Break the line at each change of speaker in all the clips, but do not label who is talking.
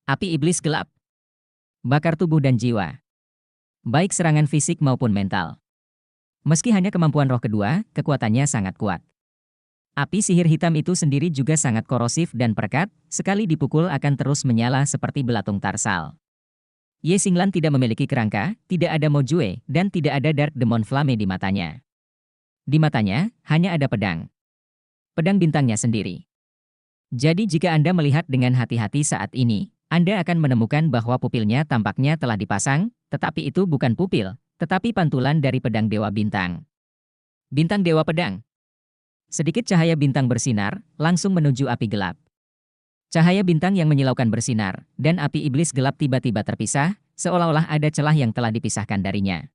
Api iblis gelap. Bakar tubuh dan jiwa. Baik serangan fisik maupun mental. Meski hanya kemampuan roh kedua, kekuatannya sangat kuat. Api sihir hitam itu sendiri juga sangat korosif dan perekat, sekali dipukul akan terus menyala seperti belatung tarsal. Ye Xinglan tidak memiliki kerangka, tidak ada Mojue, dan tidak ada Dark Demon Flame di matanya. Di matanya, hanya ada pedang. Pedang bintangnya sendiri. Jadi jika Anda melihat dengan hati-hati saat ini, Anda akan menemukan bahwa pupilnya tampaknya telah dipasang, tetapi itu bukan pupil, tetapi pantulan dari pedang Dewa Bintang. Bintang Dewa Pedang. Sedikit cahaya bintang bersinar, langsung menuju api gelap. Cahaya bintang yang menyilaukan bersinar, dan api iblis gelap tiba-tiba terpisah, seolah-olah ada celah yang telah dipisahkan darinya.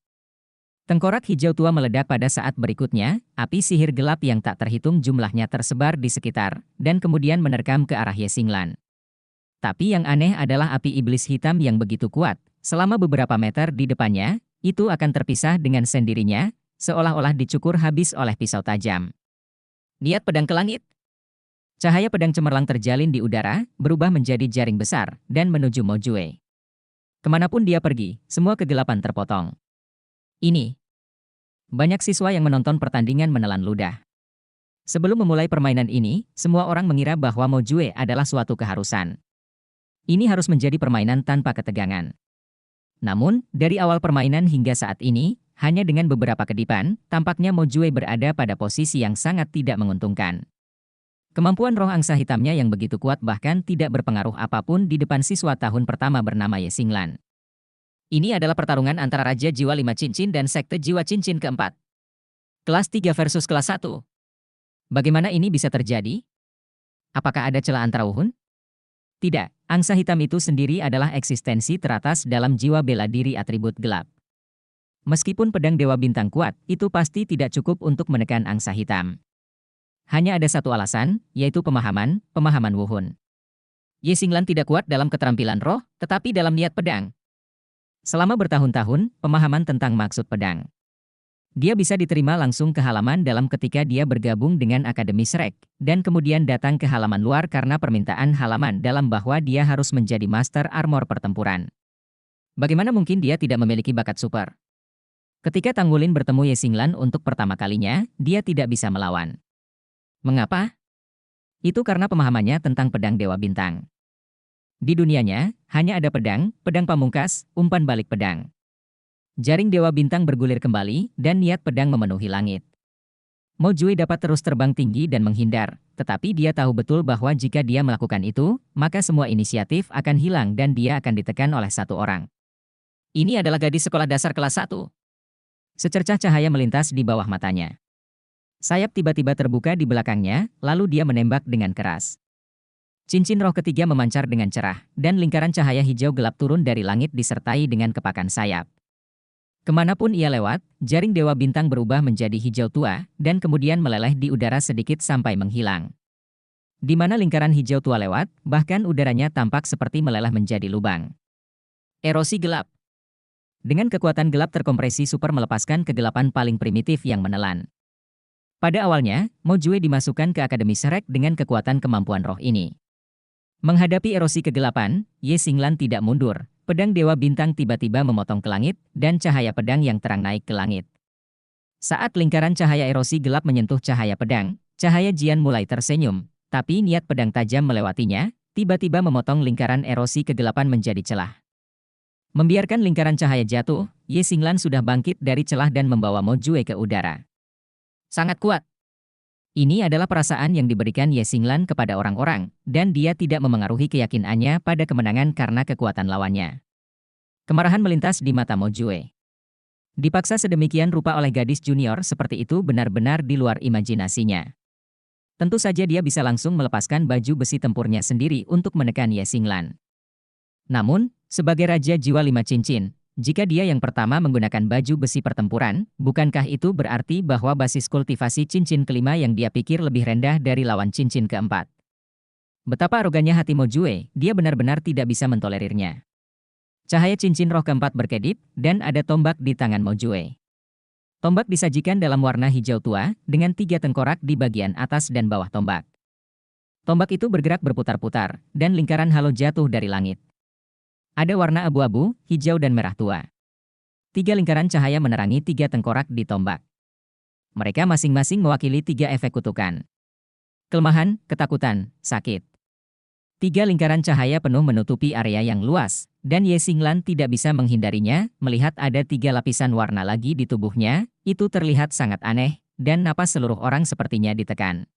Tengkorak hijau tua meledak pada saat berikutnya, api sihir gelap yang tak terhitung jumlahnya tersebar di sekitar, dan kemudian menerkam ke arah Ye Xinglan. Tapi yang aneh adalah api iblis hitam yang begitu kuat, selama beberapa meter di depannya, itu akan terpisah dengan sendirinya, seolah-olah dicukur habis oleh pisau tajam. Niat pedang ke langit. Cahaya pedang cemerlang terjalin di udara, berubah menjadi jaring besar, dan menuju Mojue. Kemanapun dia pergi, semua kegelapan terpotong. Ini. Banyak siswa yang menonton pertandingan menelan ludah. Sebelum memulai permainan ini, semua orang mengira bahwa Mojue adalah suatu keharusan. Ini harus menjadi permainan tanpa ketegangan. Namun, dari awal permainan hingga saat ini, hanya dengan beberapa kedipan, tampaknya Mojue berada pada posisi yang sangat tidak menguntungkan. Kemampuan roh angsa hitamnya yang begitu kuat bahkan tidak berpengaruh apapun di depan siswa tahun pertama bernama Ye Xinglan. Ini adalah pertarungan antara Raja Jiwa 5 Cincin dan Sekte Jiwa Cincin keempat. Kelas 3 versus kelas 1. Bagaimana ini bisa terjadi? Apakah ada celah antara wuhun? Tidak, angsa hitam itu sendiri adalah eksistensi teratas dalam jiwa bela diri atribut gelap. Meskipun pedang Dewa Bintang kuat, itu pasti tidak cukup untuk menekan angsa hitam. Hanya ada satu alasan, yaitu pemahaman wuhun. Ye Xinglan tidak kuat dalam keterampilan roh, tetapi dalam niat pedang. Selama bertahun-tahun, pemahaman tentang maksud pedang. Dia bisa diterima langsung ke halaman dalam ketika dia bergabung dengan Akademi Shrek, dan kemudian datang ke halaman luar karena permintaan halaman dalam bahwa dia harus menjadi Master Armor pertempuran. Bagaimana mungkin dia tidak memiliki bakat super? Ketika Tanggulin bertemu Ye Xinglan untuk pertama kalinya, dia tidak bisa melawan. Mengapa? Itu karena pemahamannya tentang pedang Dewa Bintang. Di dunianya, hanya ada pedang pamungkas, umpan balik pedang. Jaring Dewa Bintang bergulir kembali, dan niat pedang memenuhi langit. Mojue dapat terus terbang tinggi dan menghindar, tetapi dia tahu betul bahwa jika dia melakukan itu, maka semua inisiatif akan hilang dan dia akan ditekan oleh satu orang. Ini adalah gadis sekolah dasar kelas 1. Secercah cahaya melintas di bawah matanya. Sayap tiba-tiba terbuka di belakangnya, lalu dia menembak dengan keras. Cincin roh ketiga memancar dengan cerah, dan lingkaran cahaya hijau gelap turun dari langit disertai dengan kepakan sayap. Kemanapun ia lewat, jaring Dewa Bintang berubah menjadi hijau tua, dan kemudian meleleh di udara sedikit sampai menghilang. Di mana lingkaran hijau tua lewat, bahkan udaranya tampak seperti meleleh menjadi lubang. Erosi gelap. Dengan kekuatan gelap terkompresi super melepaskan kegelapan paling primitif yang menelan. Pada awalnya, Mojue dimasukkan ke Akademi Shrek dengan kekuatan kemampuan roh ini. Menghadapi erosi kegelapan, Ye Xinglan tidak mundur. Pedang Dewa Bintang tiba-tiba memotong ke langit, dan cahaya pedang yang terang naik ke langit. Saat lingkaran cahaya erosi gelap menyentuh cahaya pedang, cahaya Jian mulai tersenyum, tapi niat pedang tajam melewatinya, tiba-tiba memotong lingkaran erosi kegelapan menjadi celah. Membiarkan lingkaran cahaya jatuh, Ye Xinglan sudah bangkit dari celah dan membawa Mojue ke udara. Sangat kuat. Ini adalah perasaan yang diberikan Ye Xinglan kepada orang-orang, dan dia tidak memengaruhi keyakinannya pada kemenangan karena kekuatan lawannya. Kemarahan melintas di mata Mojue. Dipaksa sedemikian rupa oleh gadis junior seperti itu benar-benar di luar imajinasinya. Tentu saja dia bisa langsung melepaskan baju besi tempurnya sendiri untuk menekan Ye Xinglan. Namun, sebagai Raja Jiwa 5 Cincin, jika dia yang pertama menggunakan baju besi pertempuran, bukankah itu berarti bahwa basis kultivasi cincin kelima yang dia pikir lebih rendah dari lawan cincin keempat? Betapa arogannya hati Mojue, dia benar-benar tidak bisa mentolerirnya. Cahaya cincin roh keempat berkedip, dan ada tombak di tangan Mojue. Tombak disajikan dalam warna hijau tua, dengan 3 tengkorak di bagian atas dan bawah tombak. Tombak itu bergerak berputar-putar, dan lingkaran halo jatuh dari langit. Ada warna abu-abu, hijau dan merah tua. 3 lingkaran cahaya menerangi 3 tengkorak di tombak. Mereka masing-masing mewakili 3 efek kutukan. Kelemahan, ketakutan, sakit. 3 lingkaran cahaya penuh menutupi area yang luas, dan Ye Xinglan tidak bisa menghindarinya. Melihat ada 3 lapisan warna lagi di tubuhnya, itu terlihat sangat aneh, dan napas seluruh orang sepertinya ditekan.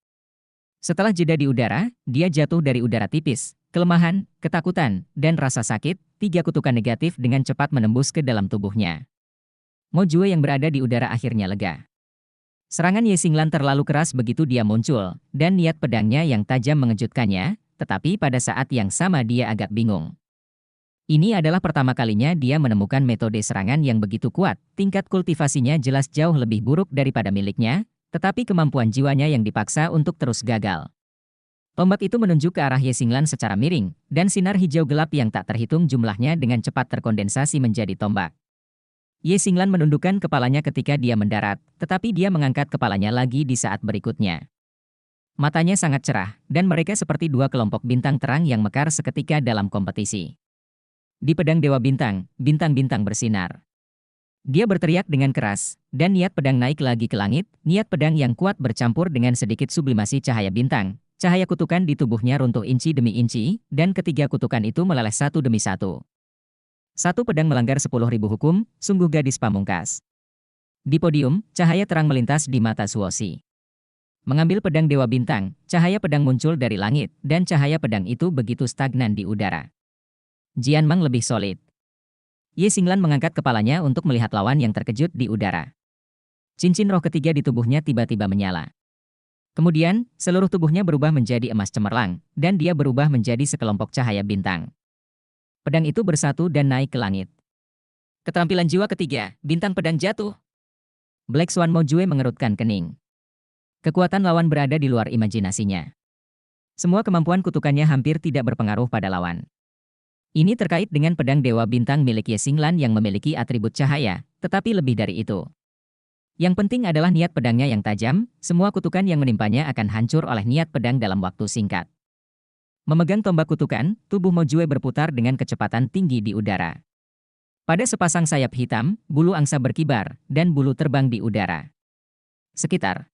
Setelah jeda di udara, dia jatuh dari udara tipis. Kelemahan, ketakutan, dan rasa sakit, 3 kutukan negatif dengan cepat menembus ke dalam tubuhnya. Mo Jue yang berada di udara akhirnya lega. Serangan Ye Xinglan terlalu keras begitu dia muncul, dan niat pedangnya yang tajam mengejutkannya, tetapi pada saat yang sama dia agak bingung. Ini adalah pertama kalinya dia menemukan metode serangan yang begitu kuat. Tingkat kultivasinya jelas jauh lebih buruk daripada miliknya, tetapi kemampuan jiwanya yang dipaksa untuk terus gagal. Tombak itu menunjuk ke arah Ye Xinglan secara miring, dan sinar hijau gelap yang tak terhitung jumlahnya dengan cepat terkondensasi menjadi tombak. Ye Xinglan menundukkan kepalanya ketika dia mendarat, tetapi dia mengangkat kepalanya lagi di saat berikutnya. Matanya sangat cerah, dan mereka seperti 2 kelompok bintang terang yang mekar seketika dalam kompetisi. Di pedang Dewa Bintang, bintang-bintang bersinar. Dia berteriak dengan keras, dan niat pedang naik lagi ke langit. Niat pedang yang kuat bercampur dengan sedikit sublimasi cahaya bintang. Cahaya kutukan di tubuhnya runtuh inci demi inci, dan ketiga kutukan itu meleleh satu demi satu. Satu pedang melanggar 10.000 hukum, sungguh gadis pamungkas. Di podium, cahaya terang melintas di mata Suoshi. Mengambil pedang Dewa Bintang, cahaya pedang muncul dari langit, dan cahaya pedang itu begitu stagnan di udara. Jian Mang lebih solid. Ye Xinglan mengangkat kepalanya untuk melihat lawan yang terkejut di udara. Cincin roh ketiga di tubuhnya tiba-tiba menyala. Kemudian, seluruh tubuhnya berubah menjadi emas cemerlang, dan dia berubah menjadi sekelompok cahaya bintang. Pedang itu bersatu dan naik ke langit. Keterampilan jiwa ketiga, bintang pedang jatuh. Black Swan Mo Jue mengerutkan kening. Kekuatan lawan berada di luar imajinasinya. Semua kemampuan kutukannya hampir tidak berpengaruh pada lawan. Ini terkait dengan pedang Dewa Bintang milik Ye Xinglan yang memiliki atribut cahaya, tetapi lebih dari itu. Yang penting adalah niat pedangnya yang tajam, semua kutukan yang menimpanya akan hancur oleh niat pedang dalam waktu singkat. Memegang tombak kutukan, tubuh Mo Jue berputar dengan kecepatan tinggi di udara. Pada sepasang sayap hitam, bulu angsa berkibar, dan bulu terbang di udara. Sekitar.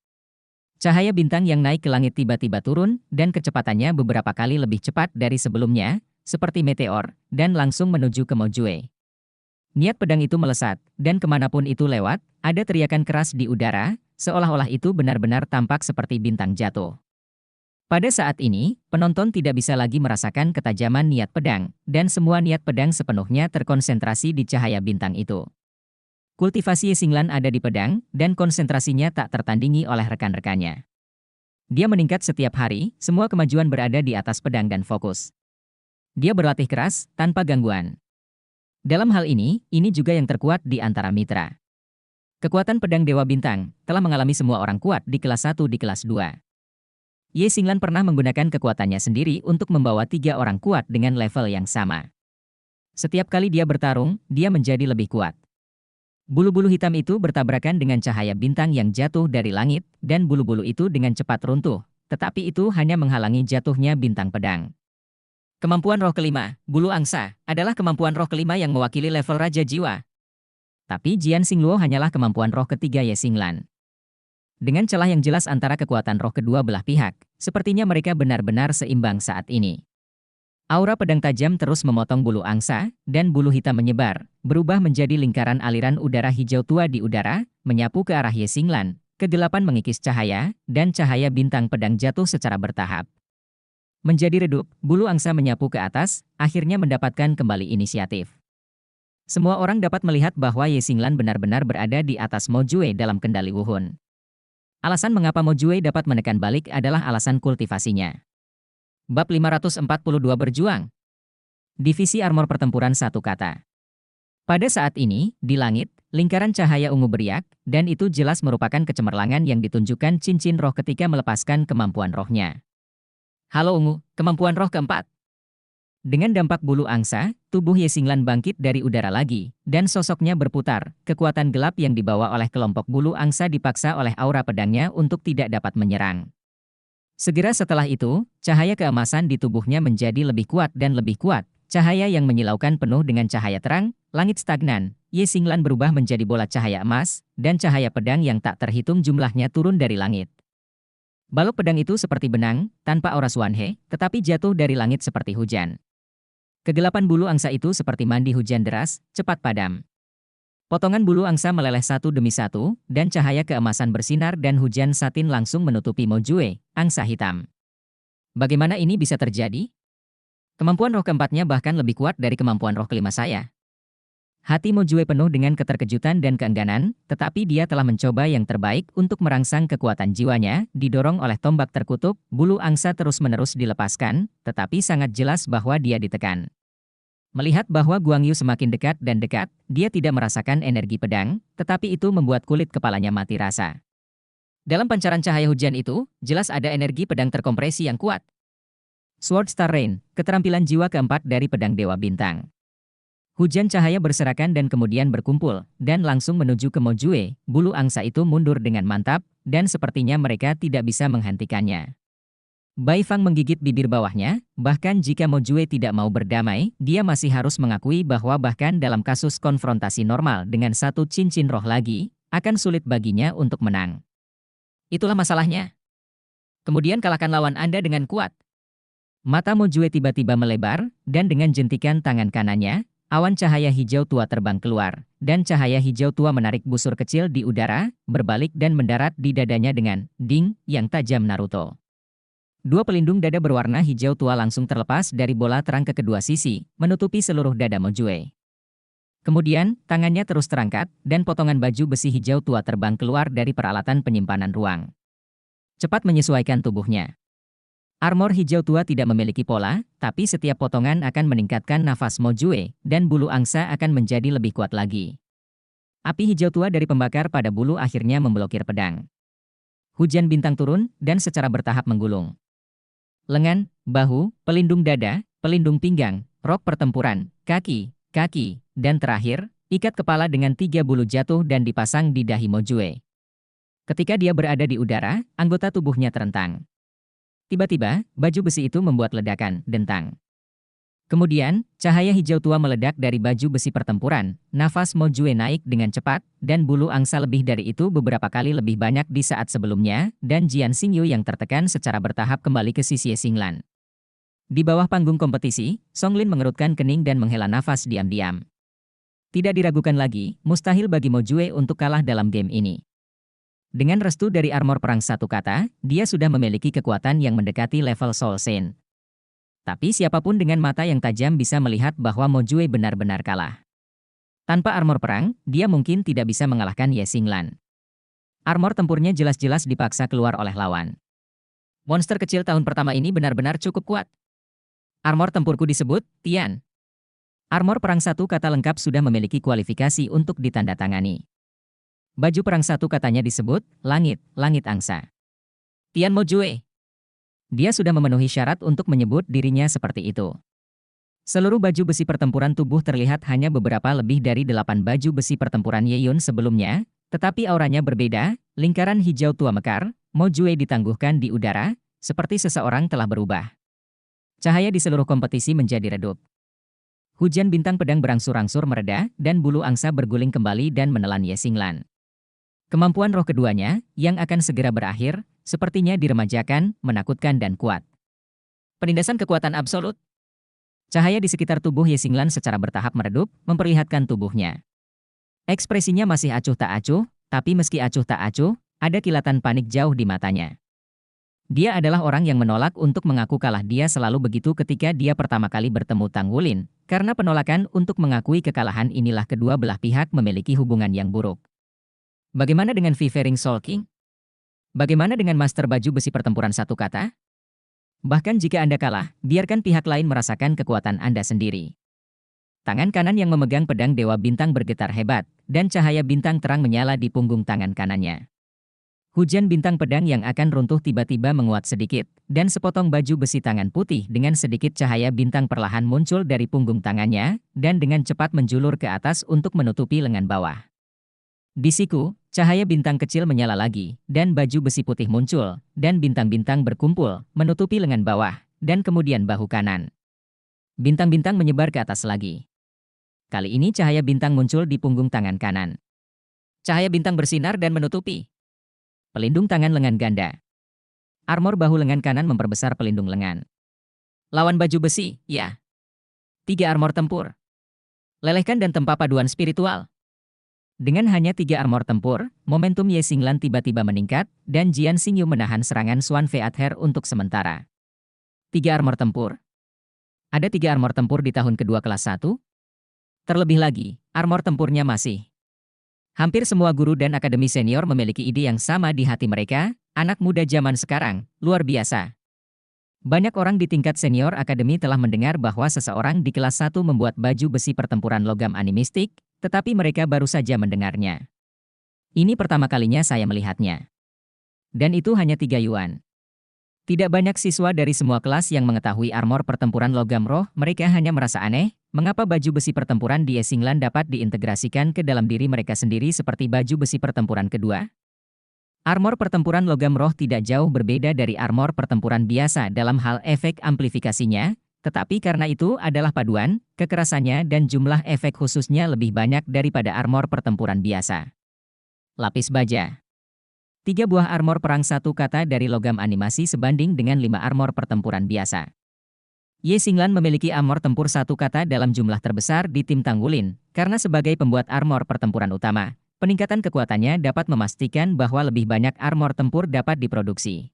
Cahaya bintang yang naik ke langit tiba-tiba turun, dan kecepatannya beberapa kali lebih cepat dari sebelumnya, seperti meteor, dan langsung menuju ke Mo Jue. Niat pedang itu melesat, dan kemanapun itu lewat, ada teriakan keras di udara, seolah-olah itu benar-benar tampak seperti bintang jatuh. Pada saat ini, penonton tidak bisa lagi merasakan ketajaman niat pedang, dan semua niat pedang sepenuhnya terkonsentrasi di cahaya bintang itu. Kultivasi Ye Xinglan ada di pedang, dan konsentrasinya tak tertandingi oleh rekan-rekannya. Dia meningkat setiap hari, semua kemajuan berada di atas pedang dan fokus. Dia berlatih keras, tanpa gangguan. Dalam hal ini juga yang terkuat di antara mitra. Kekuatan pedang Dewa Bintang telah mengalami semua orang kuat di kelas 1 di kelas 2. Ye Xinglan pernah menggunakan kekuatannya sendiri untuk membawa 3 orang kuat dengan level yang sama. Setiap kali dia bertarung, dia menjadi lebih kuat. Bulu-bulu hitam itu bertabrakan dengan cahaya bintang yang jatuh dari langit, dan bulu-bulu itu dengan cepat runtuh, tetapi itu hanya menghalangi jatuhnya bintang pedang. Kemampuan roh kelima, bulu angsa, adalah kemampuan roh kelima yang mewakili level Raja Jiwa. Tapi Jian Xingluo hanyalah kemampuan roh ketiga Ye Xinglan. Dengan celah yang jelas antara kekuatan roh kedua belah pihak, sepertinya mereka benar-benar seimbang saat ini. Aura pedang tajam terus memotong bulu angsa, dan bulu hitam menyebar, berubah menjadi lingkaran aliran udara hijau tua di udara, menyapu ke arah Ye Xinglan. Kegelapan mengikis cahaya, dan cahaya bintang pedang jatuh secara bertahap. Menjadi redup, bulu angsa menyapu ke atas, akhirnya mendapatkan kembali inisiatif. Semua orang dapat melihat bahwa Ye Xinglan benar-benar berada di atas Mo Jue dalam kendali Wuhun. Alasan mengapa Mo Jue dapat menekan balik adalah alasan kultivasinya. Bab 542 berjuang. Divisi armor pertempuran satu kata. Pada saat ini, di langit, lingkaran cahaya ungu beriak, dan itu jelas merupakan kecemerlangan yang ditunjukkan cincin roh ketika melepaskan kemampuan rohnya. Halo ungu, kemampuan roh keempat. Dengan dampak bulu angsa, tubuh Ye Xinglan bangkit dari udara lagi, dan sosoknya berputar. Kekuatan gelap yang dibawa oleh kelompok bulu angsa dipaksa oleh aura pedangnya untuk tidak dapat menyerang. Segera setelah itu, cahaya keemasan di tubuhnya menjadi lebih kuat dan lebih kuat. Cahaya yang menyilaukan penuh dengan cahaya terang, langit stagnan, Ye Xinglan berubah menjadi bola cahaya emas, dan cahaya pedang yang tak terhitung jumlahnya turun dari langit. Balok pedang itu seperti benang, tanpa aura Xuanhe, tetapi jatuh dari langit seperti hujan. Kegelapan bulu angsa itu seperti mandi hujan deras, cepat padam. Potongan bulu angsa meleleh satu demi satu, dan cahaya keemasan bersinar dan hujan satin langsung menutupi Mo Jue, angsa hitam. Bagaimana ini bisa terjadi? Kemampuan roh keempatnya bahkan lebih kuat dari kemampuan roh kelima saya. Hati Mo Jue penuh dengan keterkejutan dan keengganan, tetapi dia telah mencoba yang terbaik untuk merangsang kekuatan jiwanya, didorong oleh tombak terkutuk, bulu angsa terus-menerus dilepaskan, tetapi sangat jelas bahwa dia ditekan. Melihat bahwa Guang Yu semakin dekat dan dekat, dia tidak merasakan energi pedang, tetapi itu membuat kulit kepalanya mati rasa. Dalam pancaran cahaya hujan itu, jelas ada energi pedang terkompresi yang kuat. Sword Star Rain, keterampilan jiwa keempat dari pedang Dewa Bintang. Hujan cahaya berserakan dan kemudian berkumpul, dan langsung menuju ke Mo Jue. Bulu angsa itu mundur dengan mantap, dan sepertinya mereka tidak bisa menghentikannya. Bai Fang menggigit bibir bawahnya, bahkan jika Mo Jue tidak mau berdamai, dia masih harus mengakui bahwa bahkan dalam kasus konfrontasi normal dengan satu cincin roh lagi, akan sulit baginya untuk menang. Itulah masalahnya. Kemudian kalahkan lawan Anda dengan kuat. Mata Mo Jue tiba-tiba melebar, dan dengan jentikan tangan kanannya, awan cahaya hijau tua terbang keluar, dan cahaya hijau tua menarik busur kecil di udara, berbalik dan mendarat di dadanya dengan ding yang tajam Naruto. Dua pelindung dada berwarna hijau tua langsung terlepas dari bola terang ke kedua sisi, menutupi seluruh dada Mo Jue. Kemudian, tangannya terus terangkat, dan potongan baju besi hijau tua terbang keluar dari peralatan penyimpanan ruang. Cepat menyesuaikan tubuhnya. Armor hijau tua tidak memiliki pola, tapi setiap potongan akan meningkatkan nafas Mo Jue, dan bulu angsa akan menjadi lebih kuat lagi. Api hijau tua dari pembakar pada bulu akhirnya memblokir pedang. Hujan bintang turun, dan secara bertahap menggulung. Lengan, bahu, pelindung dada, pelindung pinggang, rok pertempuran, kaki, dan terakhir, ikat kepala dengan 3 bulu jatuh dan dipasang di dahi Mo Jue. Ketika dia berada di udara, anggota tubuhnya terentang. Tiba-tiba, baju besi itu membuat ledakan, dentang. Kemudian, cahaya hijau tua meledak dari baju besi pertempuran, nafas Mo Jue naik dengan cepat, dan bulu angsa lebih dari itu beberapa kali lebih banyak di saat sebelumnya, dan Jian Xingyu yang tertekan secara bertahap kembali ke sisi Ye Xinglan. Di bawah panggung kompetisi, Song Lin mengerutkan kening dan menghela nafas diam-diam. Tidak diragukan lagi, mustahil bagi Mo Jue untuk kalah dalam game ini. Dengan restu dari armor perang satu kata, dia sudah memiliki kekuatan yang mendekati level Soul Saint. Tapi siapapun dengan mata yang tajam bisa melihat bahwa Mo Jue benar-benar kalah. Tanpa armor perang, dia mungkin tidak bisa mengalahkan Ye Xinglan. Armor tempurnya jelas-jelas dipaksa keluar oleh lawan. Monster kecil tahun pertama ini benar-benar cukup kuat. Armor tempurku disebut Tian. Armor perang satu kata lengkap sudah memiliki kualifikasi untuk ditandatangani. Baju perang satu katanya disebut langit angsa. Tian Mo Jue. Dia sudah memenuhi syarat untuk menyebut dirinya seperti itu. Seluruh baju besi pertempuran tubuh terlihat hanya beberapa lebih dari 8 baju besi pertempuran Ye Yun sebelumnya, tetapi auranya berbeda, lingkaran hijau tua mekar, Mo Jue ditangguhkan di udara, seperti seseorang telah berubah. Cahaya di seluruh kompetisi menjadi redup. Hujan bintang pedang berangsur-angsur mereda, dan bulu angsa berguling kembali dan menelan Ye Xinglan. Kemampuan roh keduanya, yang akan segera berakhir, sepertinya diremajakan, menakutkan dan kuat. Penindasan kekuatan absolut. Cahaya di sekitar tubuh Ye Xinglan secara bertahap meredup, memperlihatkan tubuhnya. Ekspresinya masih acuh tak acuh, tapi meski acuh tak acuh, ada kilatan panik jauh di matanya. Dia adalah orang yang menolak untuk mengaku kalah. Dia selalu begitu ketika dia pertama kali bertemu Tang Wulin, karena penolakan untuk mengakui kekalahan inilah kedua belah pihak memiliki hubungan yang buruk. Bagaimana dengan Vivering Soul King? Bagaimana dengan Master Baju Besi Pertempuran satu kata? Bahkan jika Anda kalah, biarkan pihak lain merasakan kekuatan Anda sendiri. Tangan kanan yang memegang pedang Dewa Bintang bergetar hebat, dan cahaya bintang terang menyala di punggung tangan kanannya. Hujan bintang pedang yang akan runtuh tiba-tiba menguat sedikit, dan sepotong baju besi tangan putih dengan sedikit cahaya bintang perlahan muncul dari punggung tangannya, dan dengan cepat menjulur ke atas untuk menutupi lengan bawah. Di siku, cahaya bintang kecil menyala lagi, dan baju besi putih muncul, dan bintang-bintang berkumpul, menutupi lengan bawah, dan kemudian bahu kanan. Bintang-bintang menyebar ke atas lagi. Kali ini cahaya bintang muncul di punggung tangan kanan. Cahaya bintang bersinar dan menutupi pelindung tangan lengan ganda. Armor bahu lengan kanan memperbesar pelindung lengan. Lawan baju besi, ya. 3 armor tempur. Lelehkan dan tempa paduan spiritual. Dengan hanya 3 armor tempur, momentum Ye Xinglan tiba-tiba meningkat, dan Jian Xingyu menahan serangan Xuan Feather untuk sementara. 3 armor tempur. Ada 3 armor tempur di tahun kedua kelas 1? Terlebih lagi, armor tempurnya masih. Hampir semua guru dan akademi senior memiliki ide yang sama di hati mereka, anak muda zaman sekarang, luar biasa. Banyak orang di tingkat senior akademi telah mendengar bahwa seseorang di kelas 1 membuat baju besi pertempuran logam animistik, tetapi mereka baru saja mendengarnya. Ini pertama kalinya saya melihatnya. Dan itu hanya 3 yuan. Tidak banyak siswa dari semua kelas yang mengetahui armor pertempuran logam roh, mereka hanya merasa aneh, mengapa baju besi pertempuran di Ye Xinglan dapat diintegrasikan ke dalam diri mereka sendiri seperti baju besi pertempuran kedua? Armor pertempuran logam roh tidak jauh berbeda dari armor pertempuran biasa dalam hal efek amplifikasinya, tetapi karena itu adalah paduan, kekerasannya dan jumlah efek khususnya lebih banyak daripada armor pertempuran biasa. Lapis baja. 3 buah armor perang satu kata dari logam animasi sebanding dengan 5 armor pertempuran biasa. Ye Xinglan memiliki armor tempur satu kata dalam jumlah terbesar di tim Tanggulin, karena sebagai pembuat armor pertempuran utama, peningkatan kekuatannya dapat memastikan bahwa lebih banyak armor tempur dapat diproduksi.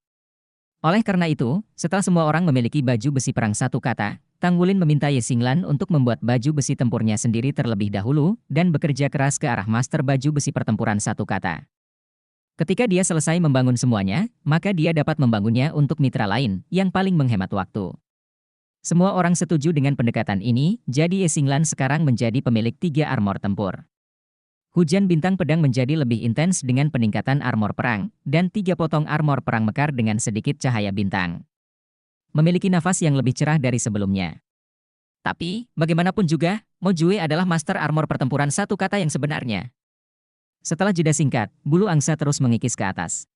Oleh karena itu, setelah semua orang memiliki baju besi perang satu kata, Tanggulin meminta Ye Xinglan untuk membuat baju besi tempurnya sendiri terlebih dahulu dan bekerja keras ke arah master baju besi pertempuran satu kata. Ketika dia selesai membangun semuanya, maka dia dapat membangunnya untuk mitra lain yang paling menghemat waktu. Semua orang setuju dengan pendekatan ini, jadi Ye Xinglan sekarang menjadi pemilik 3 armor tempur. Hujan bintang pedang menjadi lebih intens dengan peningkatan armor perang, dan 3 potong armor perang mekar dengan sedikit cahaya bintang. Memiliki nafas yang lebih cerah dari sebelumnya. Tapi, bagaimanapun juga, Mo Jue adalah master armor pertempuran satu kata yang sebenarnya. Setelah jeda singkat, bulu angsa terus mengikis ke atas.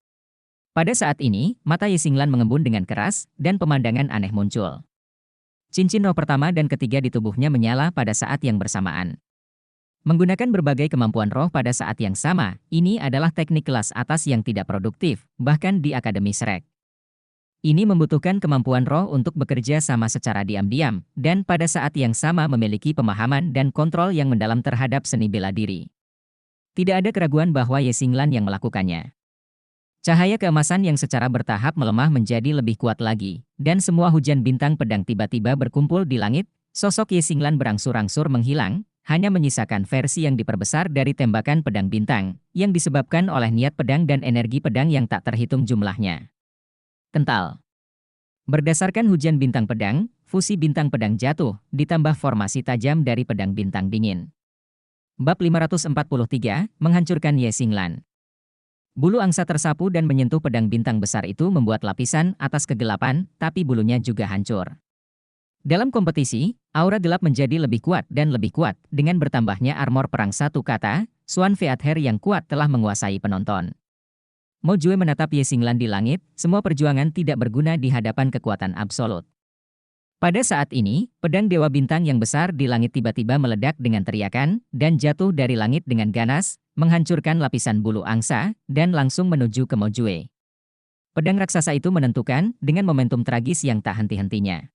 Pada saat ini, mata Ye Xinglan mengembun dengan keras, dan pemandangan aneh muncul. Cincin roh pertama dan ketiga di tubuhnya menyala pada saat yang bersamaan. Menggunakan berbagai kemampuan roh pada saat yang sama, ini adalah teknik kelas atas yang tidak produktif, bahkan di Akademi Shrek. Ini membutuhkan kemampuan roh untuk bekerja sama secara diam-diam, dan pada saat yang sama memiliki pemahaman dan kontrol yang mendalam terhadap seni bela diri. Tidak ada keraguan bahwa Ye Xinglan yang melakukannya. Cahaya keemasan yang secara bertahap melemah menjadi lebih kuat lagi, dan semua hujan bintang pedang tiba-tiba berkumpul di langit, sosok Ye Xinglan berangsur-angsur menghilang, hanya menyisakan versi yang diperbesar dari tembakan pedang bintang, yang disebabkan oleh niat pedang dan energi pedang yang tak terhitung jumlahnya. Kental. Berdasarkan hujan bintang pedang, fusi bintang pedang jatuh, ditambah formasi tajam dari pedang bintang dingin. Bab 543, menghancurkan Ye Xinglan. Bulu angsa tersapu dan menyentuh pedang bintang besar itu membuat lapisan atas kegelapan, tapi bulunya juga hancur. Dalam kompetisi, aura gelap menjadi lebih kuat dan lebih kuat, dengan bertambahnya armor perang satu kata, Xuan Feather yang kuat telah menguasai penonton. Mo Jue menatap Ye Xinglan di langit, semua perjuangan tidak berguna di hadapan kekuatan absolut. Pada saat ini, pedang Dewa Bintang yang besar di langit tiba-tiba meledak dengan teriakan, dan jatuh dari langit dengan ganas, menghancurkan lapisan bulu angsa, dan langsung menuju ke Mo Jue. Pedang raksasa itu menentukan, dengan momentum tragis yang tak henti-hentinya.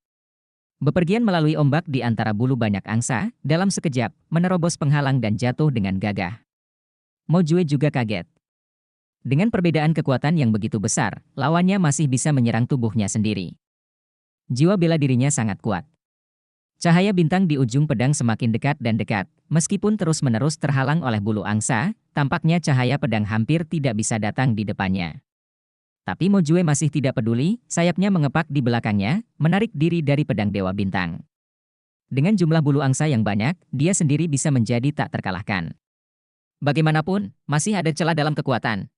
Bepergian melalui ombak di antara bulu banyak angsa, dalam sekejap, menerobos penghalang dan jatuh dengan gagah. Mo Jue juga kaget. Dengan perbedaan kekuatan yang begitu besar, lawannya masih bisa menyerang tubuhnya sendiri. Jiwa bela dirinya sangat kuat. Cahaya bintang di ujung pedang semakin dekat dan dekat, meskipun terus-menerus terhalang oleh bulu angsa, tampaknya cahaya pedang hampir tidak bisa datang di depannya. Tapi Mo Jue masih tidak peduli, sayapnya mengepak di belakangnya, menarik diri dari pedang Dewa Bintang. Dengan jumlah bulu angsa yang banyak, dia sendiri bisa menjadi tak terkalahkan. Bagaimanapun, masih ada celah dalam kekuatan.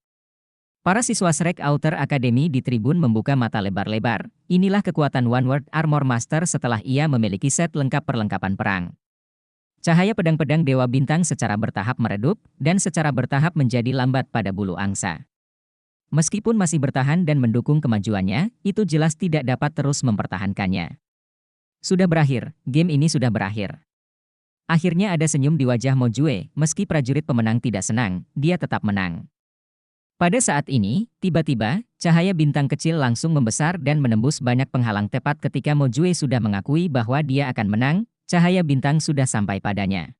Para siswa Shrek Outer Academy di tribun membuka mata lebar-lebar. Inilah kekuatan One World Armor Master setelah ia memiliki set lengkap perlengkapan perang. Cahaya pedang-pedang Dewa Bintang secara bertahap meredup, dan secara bertahap menjadi lambat pada bulu angsa. Meskipun masih bertahan dan mendukung kemajuannya, itu jelas tidak dapat terus mempertahankannya. Sudah berakhir, game ini sudah berakhir. Akhirnya ada senyum di wajah Mo Jue, meski prajurit pemenang tidak senang, dia tetap menang. Pada saat ini, tiba-tiba, cahaya bintang kecil langsung membesar dan menembus banyak penghalang tepat ketika Mo Jue sudah mengakui bahwa dia akan menang, cahaya bintang sudah sampai padanya.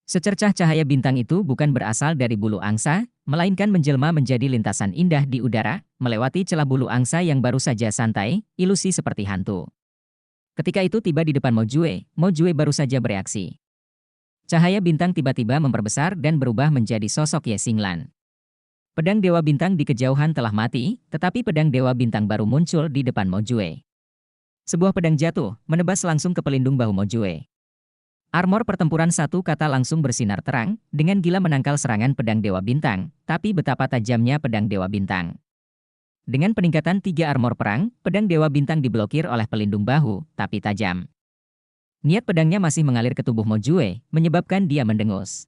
Secercah cahaya bintang itu bukan berasal dari bulu angsa, melainkan menjelma menjadi lintasan indah di udara, melewati celah bulu angsa yang baru saja santai, ilusi seperti hantu. Ketika itu tiba di depan Mo Jue baru saja bereaksi. Cahaya bintang tiba-tiba memperbesar dan berubah menjadi sosok Ye Xinglan. Pedang Dewa Bintang di kejauhan telah mati, tetapi pedang Dewa Bintang baru muncul di depan Mo Jue. Sebuah pedang jatuh, menebas langsung ke pelindung bahu Mo Jue. Armor pertempuran satu kata langsung bersinar terang, dengan gila menangkal serangan pedang Dewa Bintang, tapi betapa tajamnya pedang Dewa Bintang. Dengan peningkatan 3 armor perang, pedang Dewa Bintang diblokir oleh pelindung bahu, tapi tajam. Niat pedangnya masih mengalir ke tubuh Mo Jue, menyebabkan dia mendengus.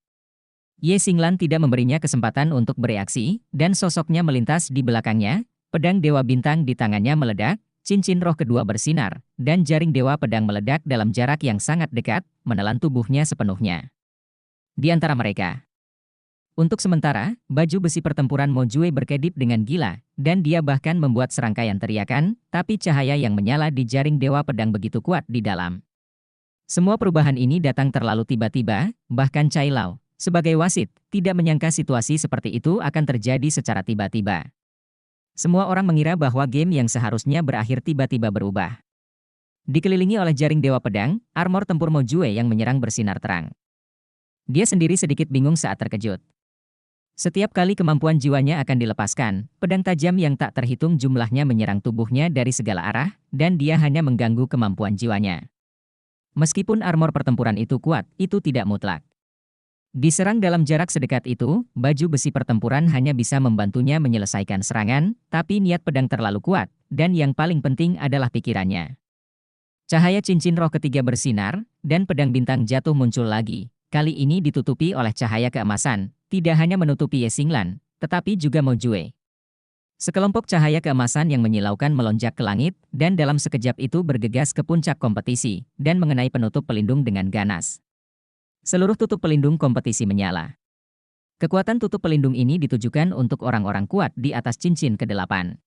Ye Xinglan tidak memberinya kesempatan untuk bereaksi, dan sosoknya melintas di belakangnya, pedang Dewa Bintang di tangannya meledak, cincin roh kedua bersinar, dan jaring Dewa Pedang meledak dalam jarak yang sangat dekat, menelan tubuhnya sepenuhnya. Di antara mereka, untuk sementara, baju besi pertempuran Mo Jue berkedip dengan gila, dan dia bahkan membuat serangkaian teriakan, tapi cahaya yang menyala di jaring Dewa Pedang begitu kuat di dalam. Semua perubahan ini datang terlalu tiba-tiba, bahkan Cai Lao, sebagai wasit, tidak menyangka situasi seperti itu akan terjadi secara tiba-tiba. Semua orang mengira bahwa game yang seharusnya berakhir tiba-tiba berubah. Dikelilingi oleh jaring Dewa Pedang, armor tempur Mo Jue yang menyerang bersinar terang. Dia sendiri sedikit bingung saat terkejut. Setiap kali kemampuan jiwanya akan dilepaskan, pedang tajam yang tak terhitung jumlahnya menyerang tubuhnya dari segala arah, dan dia hanya mengganggu kemampuan jiwanya. Meskipun armor pertempuran itu kuat, itu tidak mutlak. Diserang dalam jarak sedekat itu, baju besi pertempuran hanya bisa membantunya menyelesaikan serangan, tapi niat pedang terlalu kuat, dan yang paling penting adalah pikirannya. Cahaya cincin roh ketiga bersinar, dan pedang bintang jatuh muncul lagi. Kali ini ditutupi oleh cahaya keemasan, tidak hanya menutupi Ye Xinglan, tetapi juga Mo Jue. Sekelompok cahaya keemasan yang menyilaukan melonjak ke langit, dan dalam sekejap itu bergegas ke puncak kompetisi, dan mengenai penutup pelindung dengan ganas. Seluruh tutup pelindung kompetisi menyala. Kekuatan tutup pelindung ini ditujukan untuk orang-orang kuat di atas cincin ke-8.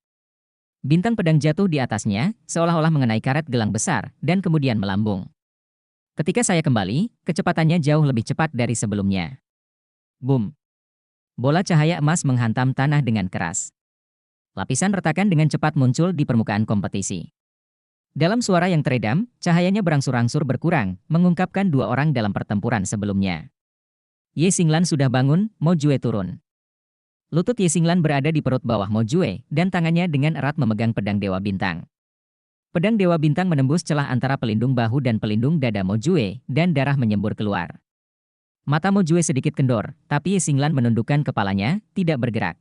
Bintang pedang jatuh di atasnya, seolah-olah mengenai karet gelang besar, dan kemudian melambung. Ketika saya kembali, kecepatannya jauh lebih cepat dari sebelumnya. Boom! Bola cahaya emas menghantam tanah dengan keras. Lapisan retakan dengan cepat muncul di permukaan kompetisi. Dalam suara yang teredam, cahayanya berangsur-angsur berkurang, mengungkapkan 2 orang dalam pertempuran sebelumnya. Ye Xinglan sudah bangun, Mo Jue turun. Lutut Ye Xinglan berada di perut bawah Mo Jue, dan tangannya dengan erat memegang pedang Dewa Bintang. Pedang Dewa Bintang menembus celah antara pelindung bahu dan pelindung dada Mo Jue, dan darah menyembur keluar. Mata Mo Jue sedikit kendor, tapi Ye Xinglan menundukkan kepalanya, tidak bergerak.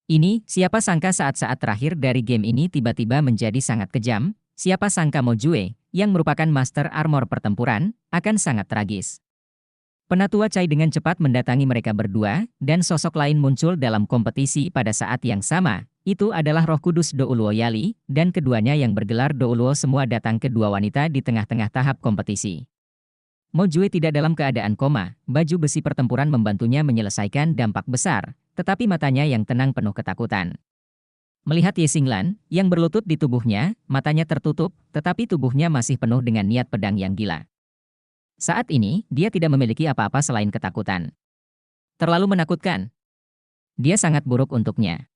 Ini, siapa sangka saat-saat terakhir dari game ini tiba-tiba menjadi sangat kejam, siapa sangka Mo Jue, yang merupakan master armor pertempuran, akan sangat tragis. Penatua Cai dengan cepat mendatangi mereka berdua, dan sosok lain muncul dalam kompetisi pada saat yang sama. Itu adalah Roh Kudus Douluo Yali, dan keduanya yang bergelar Douluo semua datang ke 2 wanita di tengah-tengah tahap kompetisi. Mo Jue tidak dalam keadaan koma, baju besi pertempuran membantunya menyelesaikan dampak besar, tetapi matanya yang tenang penuh ketakutan. Melihat Ye Xinglan, yang berlutut di tubuhnya, matanya tertutup, tetapi tubuhnya masih penuh dengan niat pedang yang gila. Saat ini, dia tidak memiliki apa-apa selain ketakutan. Terlalu menakutkan. Dia sangat buruk untuknya.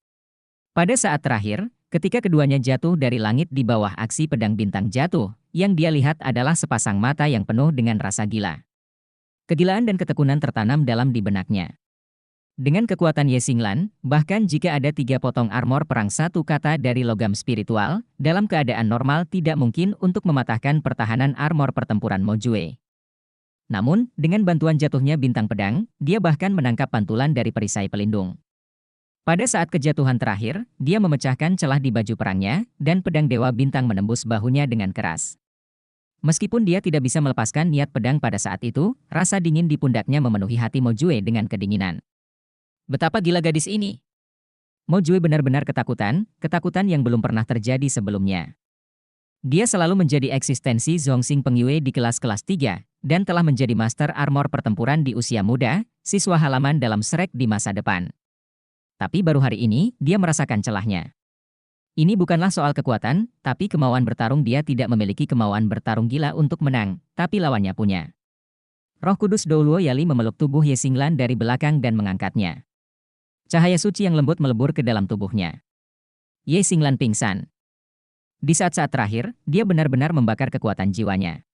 Pada saat terakhir, ketika keduanya jatuh dari langit di bawah aksi pedang bintang jatuh, yang dia lihat adalah sepasang mata yang penuh dengan rasa gila. Kegilaan dan ketekunan tertanam dalam di benaknya. Dengan kekuatan Ye Xinglan, bahkan jika ada 3 potong armor perang satu kata dari logam spiritual, dalam keadaan normal tidak mungkin untuk mematahkan pertahanan armor pertempuran Mo Jue. Namun, dengan bantuan jatuhnya bintang pedang, dia bahkan menangkap pantulan dari perisai pelindung. Pada saat kejatuhan terakhir, dia memecahkan celah di baju perangnya, dan pedang Dewa Bintang menembus bahunya dengan keras. Meskipun dia tidak bisa melepaskan niat pedang pada saat itu, rasa dingin di pundaknya memenuhi hati Mo Jue dengan kedinginan. Betapa gila gadis ini! Mo Jue benar-benar ketakutan, ketakutan yang belum pernah terjadi sebelumnya. Dia selalu menjadi eksistensi Zhongxing Pengyue di kelas-kelas 3, dan telah menjadi master armor pertempuran di usia muda, siswa halaman dalam Shrek di masa depan. Tapi baru hari ini, dia merasakan celahnya. Ini bukanlah soal kekuatan, tapi kemauan bertarung. Dia tidak memiliki kemauan bertarung gila untuk menang, tapi lawannya punya. Roh Kudus Douluo Yali memeluk tubuh Ye Xinglan dari belakang dan mengangkatnya. Cahaya suci yang lembut melebur ke dalam tubuhnya. Ye Xinglan pingsan. Di saat-saat terakhir, dia benar-benar membakar kekuatan jiwanya.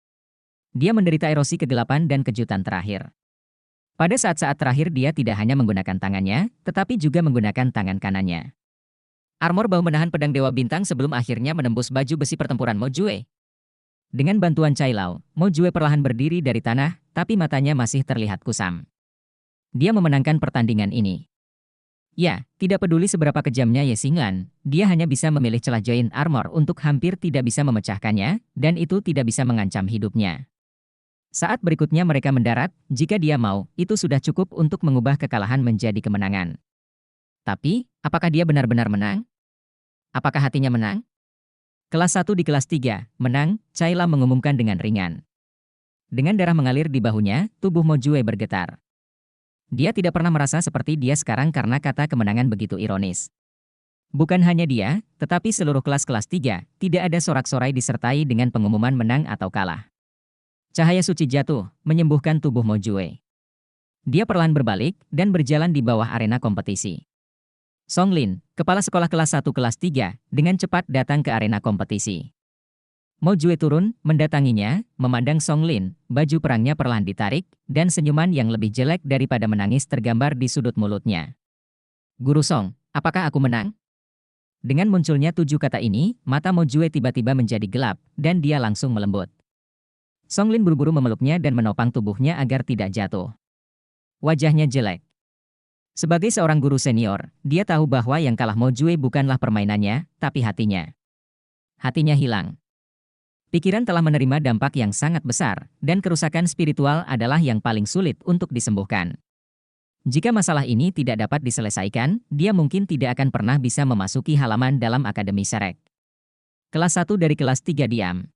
Dia menderita erosi kegelapan dan kejutan terakhir. Pada saat-saat terakhir dia tidak hanya menggunakan tangannya, tetapi juga menggunakan tangan kanannya. Armor bau menahan pedang Dewa Bintang sebelum akhirnya menembus baju besi pertempuran Mo Jue. Dengan bantuan Cai Lao, Mo Jue perlahan berdiri dari tanah, tapi matanya masih terlihat kusam. Dia memenangkan pertandingan ini. Ya, tidak peduli seberapa kejamnya Ye Xinglan, dia hanya bisa memilih celah join armor untuk hampir tidak bisa memecahkannya, dan itu tidak bisa mengancam hidupnya. Saat berikutnya mereka mendarat, jika dia mau, itu sudah cukup untuk mengubah kekalahan menjadi kemenangan. Tapi, apakah dia benar-benar menang? Apakah hatinya menang? Kelas 1 di kelas 3, menang, Cai Lao mengumumkan dengan ringan. Dengan darah mengalir di bahunya, tubuh Mo Jue bergetar. Dia tidak pernah merasa seperti dia sekarang karena kata kemenangan begitu ironis. Bukan hanya dia, tetapi seluruh kelas-kelas 3, tidak ada sorak-sorai disertai dengan pengumuman menang atau kalah. Cahaya suci jatuh, menyembuhkan tubuh Mo Jue. Dia perlahan berbalik, dan berjalan di bawah arena kompetisi. Song Lin, kepala sekolah kelas 1 kelas 3, dengan cepat datang ke arena kompetisi. Mo Jue turun, mendatanginya, memandang Song Lin, baju perangnya perlahan ditarik, dan senyuman yang lebih jelek daripada menangis tergambar di sudut mulutnya. Guru Song, apakah aku menang? Dengan munculnya 7 kata ini, mata Mo Jue tiba-tiba menjadi gelap, dan dia langsung melembut. Song Lin buru-buru memeluknya dan menopang tubuhnya agar tidak jatuh. Wajahnya jelek. Sebagai seorang guru senior, dia tahu bahwa yang kalah Mo Jue bukanlah permainannya, tapi hatinya. Hatinya hilang. Pikiran telah menerima dampak yang sangat besar, dan kerusakan spiritual adalah yang paling sulit untuk disembuhkan. Jika masalah ini tidak dapat diselesaikan, dia mungkin tidak akan pernah bisa memasuki halaman dalam Akademi Shrek. Kelas 1 dari kelas 3 diam.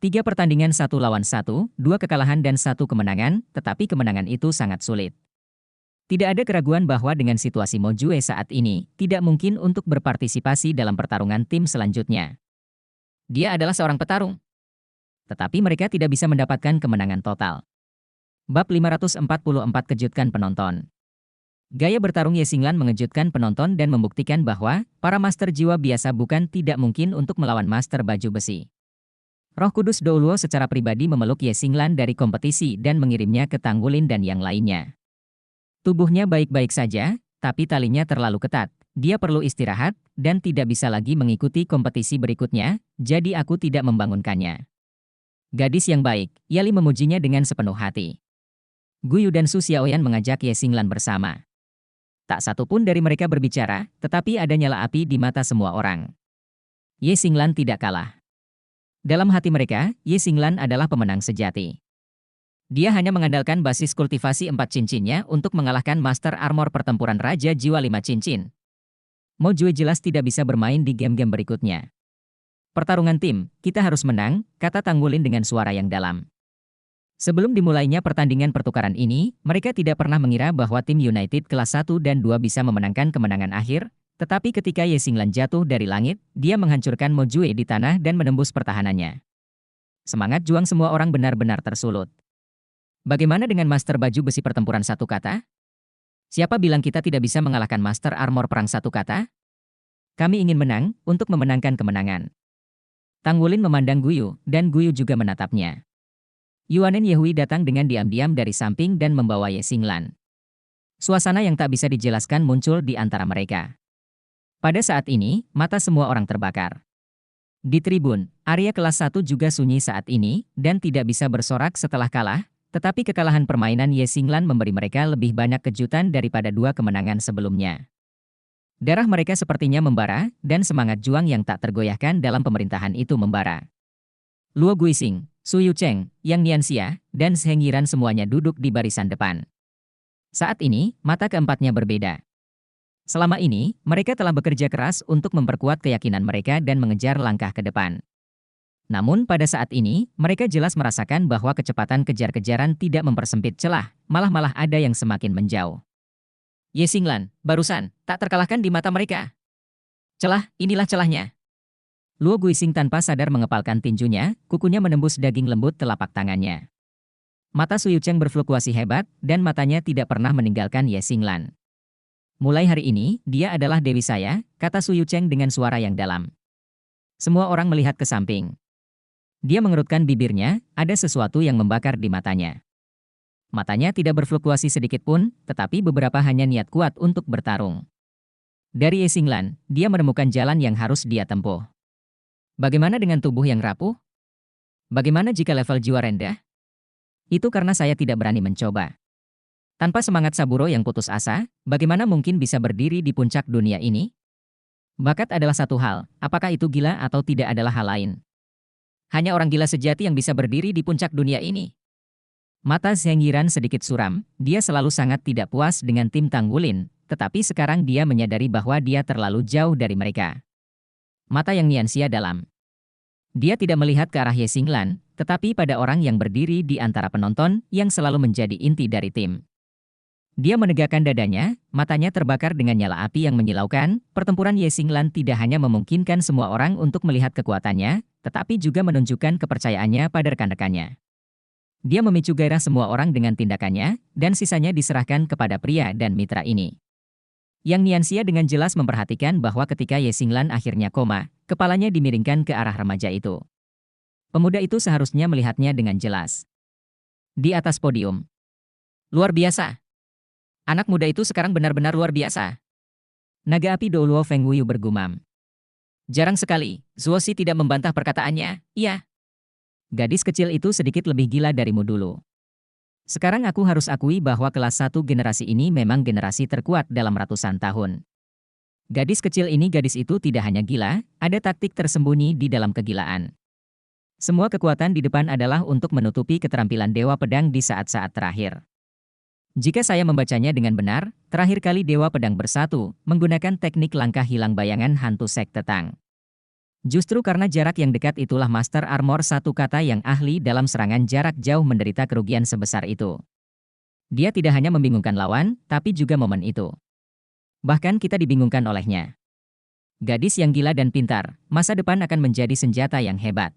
3 pertandingan 1 lawan 1, 2 kekalahan dan 1 kemenangan, tetapi kemenangan itu sangat sulit. Tidak ada keraguan bahwa dengan situasi Mo Jue saat ini, tidak mungkin untuk berpartisipasi dalam pertarungan tim selanjutnya. Dia adalah seorang petarung. Tetapi mereka tidak bisa mendapatkan kemenangan total. Bab 544 kejutkan penonton. Gaya bertarung Ye Xinglan mengejutkan penonton dan membuktikan bahwa para master jiwa biasa bukan tidak mungkin untuk melawan master baju besi. Roh Kudus Douluo secara pribadi memeluk Ye Xinglan dari kompetisi dan mengirimnya ke Tanggulin dan yang lainnya. Tubuhnya baik-baik saja, tapi talinya terlalu ketat. Dia perlu istirahat, dan tidak bisa lagi mengikuti kompetisi berikutnya, jadi aku tidak membangunkannya. Gadis yang baik, Yali memujinya dengan sepenuh hati. Guyu dan Su Xiaoyan mengajak Ye Xinglan bersama. Tak satu pun dari mereka berbicara, tetapi ada nyala api di mata semua orang. Ye Xinglan tidak kalah. Dalam hati mereka, Ye Xinglan adalah pemenang sejati. Dia hanya mengandalkan basis kultivasi 4 cincinnya untuk mengalahkan master armor pertempuran Raja Jiwa 5 cincin. Mo Jue jelas tidak bisa bermain di game-game berikutnya. Pertarungan tim, kita harus menang, kata Tanggulin dengan suara yang dalam. Sebelum dimulainya pertandingan pertukaran ini, mereka tidak pernah mengira bahwa tim United kelas 1 dan 2 bisa memenangkan kemenangan akhir, tetapi ketika Ye Xinglan jatuh dari langit, dia menghancurkan Mo Jue di tanah dan menembus pertahanannya. Semangat juang semua orang benar-benar tersulut. Bagaimana dengan master baju besi pertempuran 1 kata? Siapa bilang kita tidak bisa mengalahkan master armor perang 1 kata? Kami ingin menang, untuk memenangkan kemenangan. Tanggulin memandang Guyu, dan Guyu juga menatapnya. Yuanen Yehui datang dengan diam-diam dari samping dan membawa Ye Xinglan. Suasana yang tak bisa dijelaskan muncul di antara mereka. Pada saat ini, mata semua orang terbakar. Di tribun, area kelas 1 juga sunyi saat ini, dan tidak bisa bersorak setelah kalah, tetapi kekalahan permainan Ye Xinglan memberi mereka lebih banyak kejutan daripada 2 kemenangan sebelumnya. Darah mereka sepertinya membara, dan semangat juang yang tak tergoyahkan dalam pemerintahan itu membara. Luo Guixing, Su Yucheng, Yang Nianxia, dan Zheng Yiran semuanya duduk di barisan depan. Saat ini, mata keempatnya berbeda. Selama ini, mereka telah bekerja keras untuk memperkuat keyakinan mereka dan mengejar langkah ke depan. Namun pada saat ini, mereka jelas merasakan bahwa kecepatan kejar-kejaran tidak mempersempit celah, malah ada yang semakin menjauh. Ye Xinglan, barusan, tak terkalahkan di mata mereka. Celah, inilah celahnya. Luo Guixing tanpa sadar mengepalkan tinjunya, kukunya menembus daging lembut telapak tangannya. Mata Su Yucheng berfluktuasi hebat, dan matanya tidak pernah meninggalkan Ye Xinglan. Mulai hari ini, dia adalah dewi saya, kata Su Yucheng dengan suara yang dalam. Semua orang melihat ke samping. Dia mengerutkan bibirnya, ada sesuatu yang membakar di matanya. Matanya tidak berfluktuasi sedikit pun, tetapi beberapa hanya niat kuat untuk bertarung. Dari Ye Xinglan, dia menemukan jalan yang harus dia tempuh. Bagaimana dengan tubuh yang rapuh? Bagaimana jika level jiwa rendah? Itu karena saya tidak berani mencoba. Tanpa semangat Saburo yang putus asa, bagaimana mungkin bisa berdiri di puncak dunia ini? Bakat adalah satu hal, apakah itu gila atau tidak adalah hal lain. Hanya orang gila sejati yang bisa berdiri di puncak dunia ini. Mata Zheng Yiran sedikit suram, dia selalu sangat tidak puas dengan tim Tanggulin, tetapi sekarang dia menyadari bahwa dia terlalu jauh dari mereka. Mata yang Nianxia dalam. Dia tidak melihat ke arah Ye Xinglan, tetapi pada orang yang berdiri di antara penonton yang selalu menjadi inti dari tim. Dia menegakkan dadanya, matanya terbakar dengan nyala api yang menyilaukan. Pertempuran Ye Xinglan tidak hanya memungkinkan semua orang untuk melihat kekuatannya, tetapi juga menunjukkan kepercayaannya pada rekan-rekannya. Dia memicu gairah semua orang dengan tindakannya, dan sisanya diserahkan kepada pria dan mitra ini. Yang Nianxia dengan jelas memperhatikan bahwa ketika Ye Xinglan akhirnya koma, kepalanya dimiringkan ke arah remaja itu. Pemuda itu seharusnya melihatnya dengan jelas. Di atas podium. Luar biasa. Anak muda itu sekarang benar-benar luar biasa. Naga api Douluo Feng Wuyu bergumam. Jarang sekali, Zuo Xi tidak membantah perkataannya, iya. Gadis kecil itu sedikit lebih gila darimu dulu. Sekarang aku harus akui bahwa kelas 1 generasi ini memang generasi terkuat dalam ratusan tahun. Gadis kecil ini gadis itu tidak hanya gila, ada taktik tersembunyi di dalam kegilaan. Semua kekuatan di depan adalah untuk menutupi keterampilan Dewa Pedang di saat-saat terakhir. Jika saya membacanya dengan benar, terakhir kali Dewa Pedang bersatu, menggunakan teknik langkah hilang bayangan hantu sekte Tang. Justru karena jarak yang dekat itulah Master Armor satu kata yang ahli dalam serangan jarak jauh menderita kerugian sebesar itu. Dia tidak hanya membingungkan lawan, tapi juga momen itu. Bahkan kita dibingungkan olehnya. Gadis yang gila dan pintar, masa depan akan menjadi senjata yang hebat.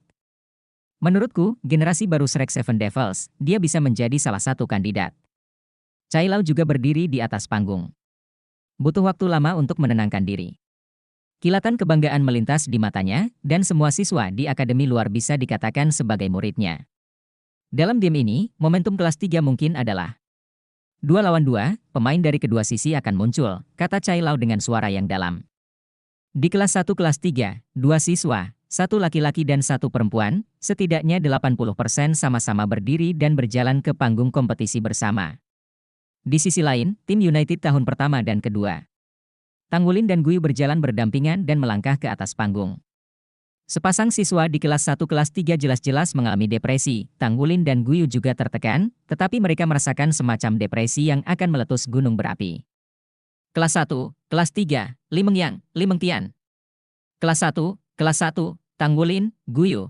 Menurutku, generasi baru Shrek Seven Devils, dia bisa menjadi salah satu kandidat. Cai Lao juga berdiri di atas panggung. Butuh waktu lama untuk menenangkan diri. Kilatan kebanggaan melintas di matanya, dan semua siswa di akademi luar bisa dikatakan sebagai muridnya. Dalam game ini, momentum kelas 3 mungkin adalah 2 lawan 2, pemain dari kedua sisi akan muncul, kata Cai Lao dengan suara yang dalam. Di kelas 1 kelas 3, 2 siswa, 1 laki-laki dan 1 perempuan, setidaknya 80% sama-sama berdiri dan berjalan ke panggung kompetisi bersama. Di sisi lain, tim United tahun pertama dan kedua. Tanggulin dan Guyu berjalan berdampingan dan melangkah ke atas panggung. Sepasang siswa di kelas 1 kelas 3 jelas-jelas mengalami depresi. Tanggulin dan Guyu juga tertekan, tetapi mereka merasakan semacam depresi yang akan meletus gunung berapi. Kelas 1, kelas 3, Li Mengyang, Li Mengtian. Kelas 1, Tanggulin, Guyu.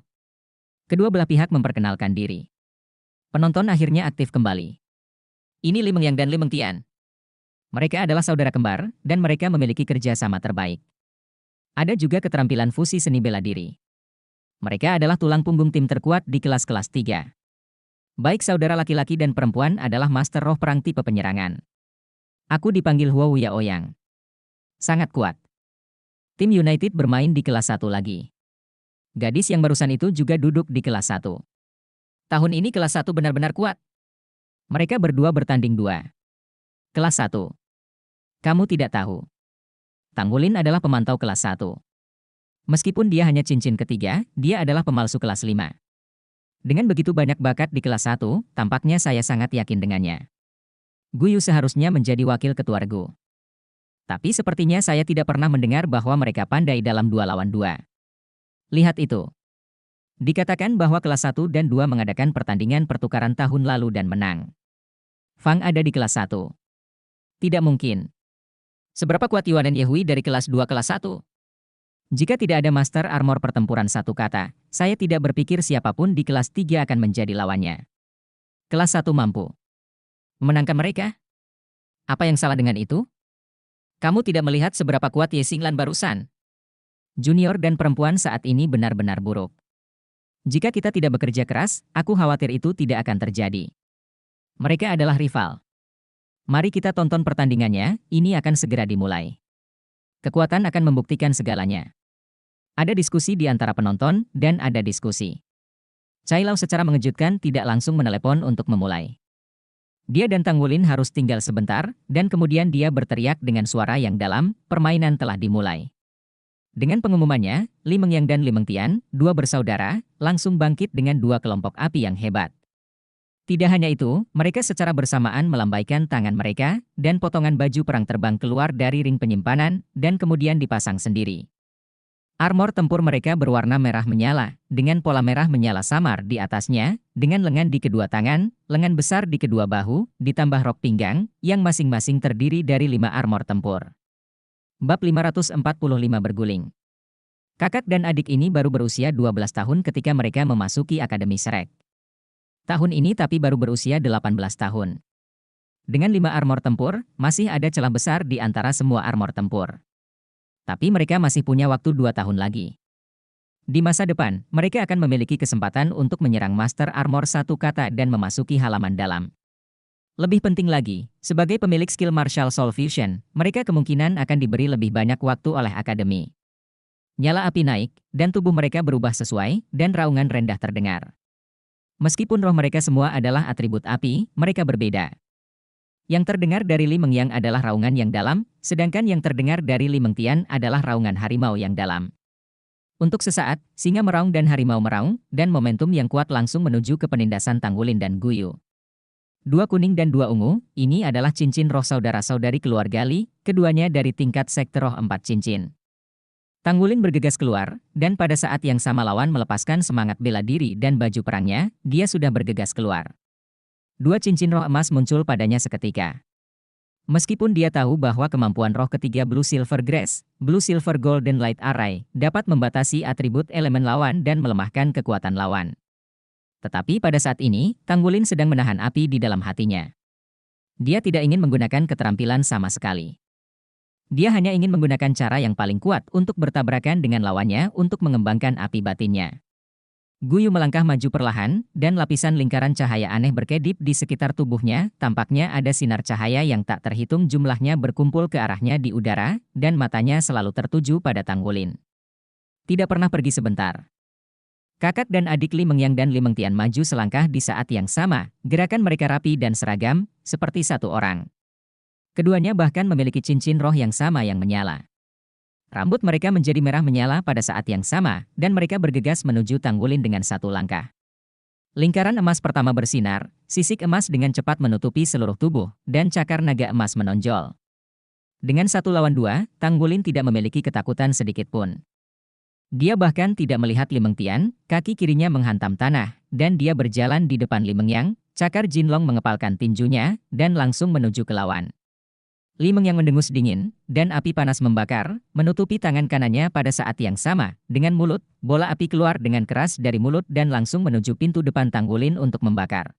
Kedua belah pihak memperkenalkan diri. Penonton akhirnya aktif kembali. Ini Li Mengyang dan Li Mengtian. Mereka adalah saudara kembar, dan mereka memiliki kerja sama terbaik. Ada juga keterampilan fusi seni bela diri. Mereka adalah tulang punggung tim terkuat di kelas-kelas 3. Baik saudara laki-laki dan perempuan adalah master roh perang tipe penyerangan. Aku dipanggil Huo Yaoyang. Sangat kuat. Tim United bermain di kelas 1 lagi. Gadis yang barusan itu juga duduk di kelas 1. Tahun ini kelas 1 benar-benar kuat. Mereka berdua bertanding 2. Kelas 1. Kamu tidak tahu. Tanggulin adalah pemantau kelas 1. Meskipun dia hanya cincin ketiga, dia adalah pemalsu kelas 5. Dengan begitu banyak bakat di kelas 1, tampaknya saya sangat yakin dengannya. Guyu seharusnya menjadi wakil ketua regu. Tapi sepertinya saya tidak pernah mendengar bahwa mereka pandai dalam 2 lawan 2. Lihat itu. Dikatakan bahwa kelas 1 dan 2 mengadakan pertandingan pertukaran tahun lalu dan menang. Fang ada di kelas 1. Tidak mungkin. Seberapa kuat Yuan dan Yehui dari kelas 2 kelas 1? Jika tidak ada Master Armor pertempuran satu kata, saya tidak berpikir siapapun di kelas 3 akan menjadi lawannya. Kelas 1 mampu memenangkan mereka? Apa yang salah dengan itu? Kamu tidak melihat seberapa kuat Ye Xinglan barusan? Junior dan perempuan saat ini benar-benar buruk. Jika kita tidak bekerja keras, aku khawatir itu tidak akan terjadi. Mereka adalah rival. Mari kita tonton pertandingannya, ini akan segera dimulai. Kekuatan akan membuktikan segalanya. Ada diskusi di antara penonton, dan ada diskusi. Cai Lao secara mengejutkan tidak langsung menelepon untuk memulai. Dia dan Tang Wulin harus tinggal sebentar, dan kemudian dia berteriak dengan suara yang dalam, permainan telah dimulai. Dengan pengumumannya, Li Mengyang dan Li Mengtian, dua bersaudara, langsung bangkit dengan dua kelompok api yang hebat. Tidak hanya itu, mereka secara bersamaan melambaikan tangan mereka, dan potongan baju perang terbang keluar dari ring penyimpanan, dan kemudian dipasang sendiri. Armor tempur mereka berwarna merah menyala, dengan pola merah menyala samar di atasnya, dengan lengan di kedua tangan, lengan besar di kedua bahu, ditambah rok pinggang, yang masing-masing terdiri dari 5 armor tempur. Bab 545 berguling. Kakak dan adik ini baru berusia 12 tahun ketika mereka memasuki Akademi Shrek. Tahun ini tapi baru berusia 18 tahun. Dengan 5 armor tempur, masih ada celah besar di antara semua armor tempur. Tapi mereka masih punya waktu 2 tahun lagi. Di masa depan, mereka akan memiliki kesempatan untuk menyerang Master Armor satu kata dan memasuki halaman dalam. Lebih penting lagi, sebagai pemilik skill Martial Soul Fusion, mereka kemungkinan akan diberi lebih banyak waktu oleh Akademi. Nyala api naik, dan tubuh mereka berubah sesuai, dan raungan rendah terdengar. Meskipun roh mereka semua adalah atribut api, mereka berbeda. Yang terdengar dari Li Mengyang adalah raungan yang dalam, sedangkan yang terdengar dari Li Mengtian adalah raungan harimau yang dalam. Untuk sesaat, singa meraung dan harimau meraung, dan momentum yang kuat langsung menuju ke penindasan Tang Wulin dan Guyu. 2 kuning dan 2 ungu, ini adalah cincin roh saudara-saudari keluarga Li, keduanya dari tingkat sekte roh 4 cincin. Tang Wulin bergegas keluar, dan pada saat yang sama lawan melepaskan semangat bela diri dan baju perangnya, dia sudah bergegas keluar. 2 cincin roh emas muncul padanya seketika. Meskipun dia tahu bahwa kemampuan roh ketiga Blue Silver Grace, Blue Silver Golden Light Array, dapat membatasi atribut elemen lawan dan melemahkan kekuatan lawan. Tetapi pada saat ini, Tang Wulin sedang menahan api di dalam hatinya. Dia tidak ingin menggunakan keterampilan sama sekali. Dia hanya ingin menggunakan cara yang paling kuat untuk bertabrakan dengan lawannya untuk mengembangkan api batinnya. Guyu melangkah maju perlahan, dan lapisan lingkaran cahaya aneh berkedip di sekitar tubuhnya, tampaknya ada sinar cahaya yang tak terhitung jumlahnya berkumpul ke arahnya di udara, dan matanya selalu tertuju pada Tang Wulin. Tidak pernah pergi sebentar. Kakak dan adik Li Mengyang dan Li Mengtian maju selangkah di saat yang sama, gerakan mereka rapi dan seragam, seperti satu orang. Keduanya bahkan memiliki cincin roh yang sama yang menyala. Rambut mereka menjadi merah menyala pada saat yang sama, dan mereka bergegas menuju Tang Wulin dengan satu langkah. Lingkaran emas pertama bersinar, sisik emas dengan cepat menutupi seluruh tubuh, dan cakar naga emas menonjol. Dengan 1 lawan 2, Tang Wulin tidak memiliki ketakutan sedikit pun. Dia bahkan tidak melihat Li Mengtian, kaki kirinya menghantam tanah, dan dia berjalan di depan Li Mengyang, cakar Jinlong mengepalkan tinjunya, dan langsung menuju ke lawan. Li Mengyang mendengus dingin, dan api panas membakar, menutupi tangan kanannya pada saat yang sama, dengan mulut, bola api keluar dengan keras dari mulut dan langsung menuju pintu depan Tang Wulin untuk membakar.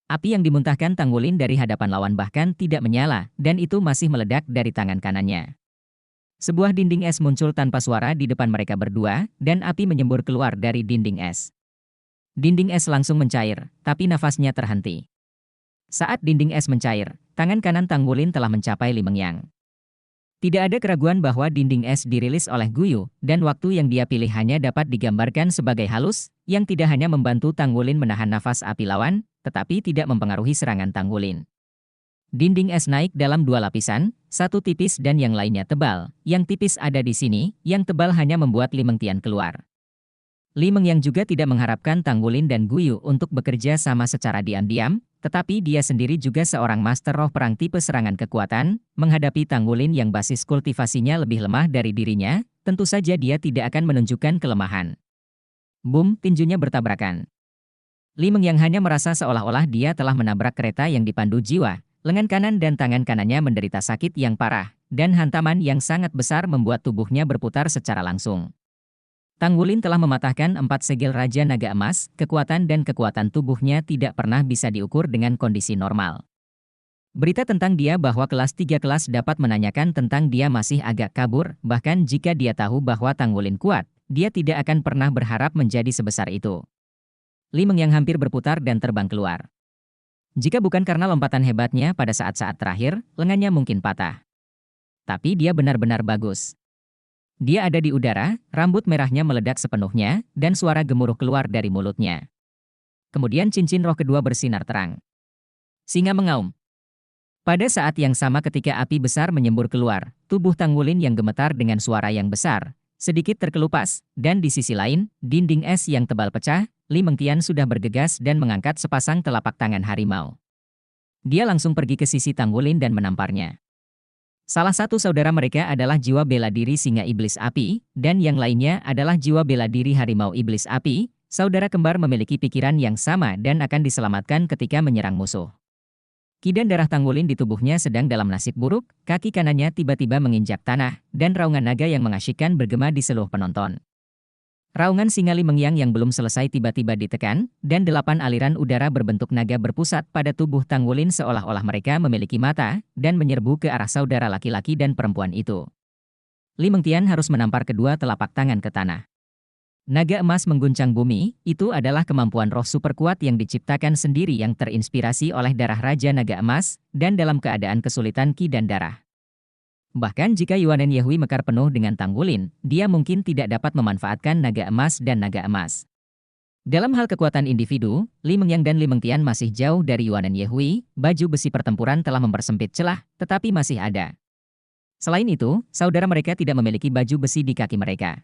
Api yang dimuntahkan Tang Wulin dari hadapan lawan bahkan tidak menyala, dan itu masih meledak dari tangan kanannya. Sebuah dinding es muncul tanpa suara di depan mereka berdua, dan api menyembur keluar dari dinding es. Dinding es langsung mencair, tapi nafasnya terhenti. Saat dinding es mencair, tangan kanan Tang Wulin telah mencapai Li Mengyang. Tidak ada keraguan bahwa dinding es dirilis oleh Guyu, dan waktu yang dia pilih hanya dapat digambarkan sebagai halus, yang tidak hanya membantu Tang Wulin menahan nafas api lawan, tetapi tidak mempengaruhi serangan Tang Wulin. Dinding es naik dalam 2 lapisan, satu tipis dan yang lainnya tebal. Yang tipis ada di sini, yang tebal hanya membuat Li Mengtian keluar. Li Mengyang juga tidak mengharapkan Tang Wulin dan Guyu untuk bekerja sama secara diam-diam, tetapi dia sendiri juga seorang master roh perang tipe serangan kekuatan, menghadapi Tang Wulin yang basis kultivasinya lebih lemah dari dirinya, tentu saja dia tidak akan menunjukkan kelemahan. Boom, tinjunya bertabrakan. Li Mengyang hanya merasa seolah-olah dia telah menabrak kereta yang dipandu jiwa, Lengan kanan dan tangan kanannya menderita sakit yang parah, dan hantaman yang sangat besar membuat tubuhnya berputar secara langsung. Tang Wulin telah mematahkan 4 segel Raja Naga Emas, kekuatan dan kekuatan tubuhnya tidak pernah bisa diukur dengan kondisi normal. Berita tentang dia bahwa kelas 3 kelas dapat menanyakan tentang dia masih agak kabur, bahkan jika dia tahu bahwa Tang Wulin kuat, dia tidak akan pernah berharap menjadi sebesar itu. Li Meng yang hampir berputar dan terbang keluar. Jika bukan karena lompatan hebatnya pada saat-saat terakhir, lengannya mungkin patah. Tapi dia benar-benar bagus. Dia ada di udara, rambut merahnya meledak sepenuhnya, dan suara gemuruh keluar dari mulutnya. Kemudian cincin roh kedua bersinar terang. Singa mengaum. Pada saat yang sama ketika api besar menyembur keluar, tubuh Tang Wulin yang gemetar dengan suara yang besar, sedikit terkelupas, dan di sisi lain, dinding es yang tebal pecah. Li Mengtian sudah bergegas dan mengangkat sepasang telapak tangan harimau. Dia langsung pergi ke sisi Tang Wulin dan menamparnya. Salah satu saudara mereka adalah jiwa bela diri singa iblis api, dan yang lainnya adalah jiwa bela diri harimau iblis api. Saudara kembar memiliki pikiran yang sama dan akan diselamatkan ketika menyerang musuh. Ki dan darah Tang Wulin di tubuhnya sedang dalam nasib buruk, kaki kanannya tiba-tiba menginjak tanah, dan raungan naga yang mengasyikkan bergema di seluruh penonton. Raungan singa Li Mengyang yang belum selesai tiba-tiba ditekan, dan 8 aliran udara berbentuk naga berpusat pada tubuh Tang Wulin seolah-olah mereka memiliki mata, dan menyerbu ke arah saudara laki-laki dan perempuan itu. Li Mengtian harus menampar kedua telapak tangan ke tanah. Naga emas mengguncang bumi, itu adalah kemampuan roh super kuat yang diciptakan sendiri yang terinspirasi oleh darah Raja Naga Emas, dan dalam keadaan kesulitan ki dan darah. Bahkan jika Yuanen Yehui mekar penuh dengan Tang Wulin, dia mungkin tidak dapat memanfaatkan naga emas dan naga emas. Dalam hal kekuatan individu, Li Mengyang dan Li Mengtian masih jauh dari Yuanen Yehui, baju besi pertempuran telah mempersempit celah, tetapi masih ada. Selain itu, saudara mereka tidak memiliki baju besi di kaki mereka.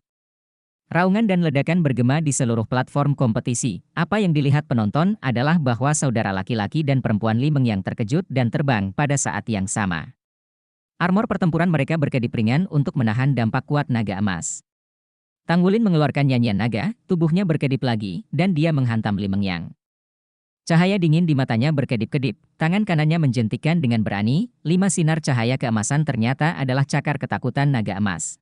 Raungan dan ledakan bergema di seluruh platform kompetisi. Apa yang dilihat penonton adalah bahwa saudara laki-laki dan perempuan Li Mengyang terkejut dan terbang pada saat yang sama. Armor pertempuran mereka berkedip ringan untuk menahan dampak kuat naga emas. Tang Wulin mengeluarkan nyanyian naga, tubuhnya berkedip lagi, dan dia menghantam Li Mengyang. Cahaya dingin di matanya berkedip-kedip, tangan kanannya menjentikkan dengan berani, 5 sinar cahaya keemasan ternyata adalah cakar ketakutan naga emas.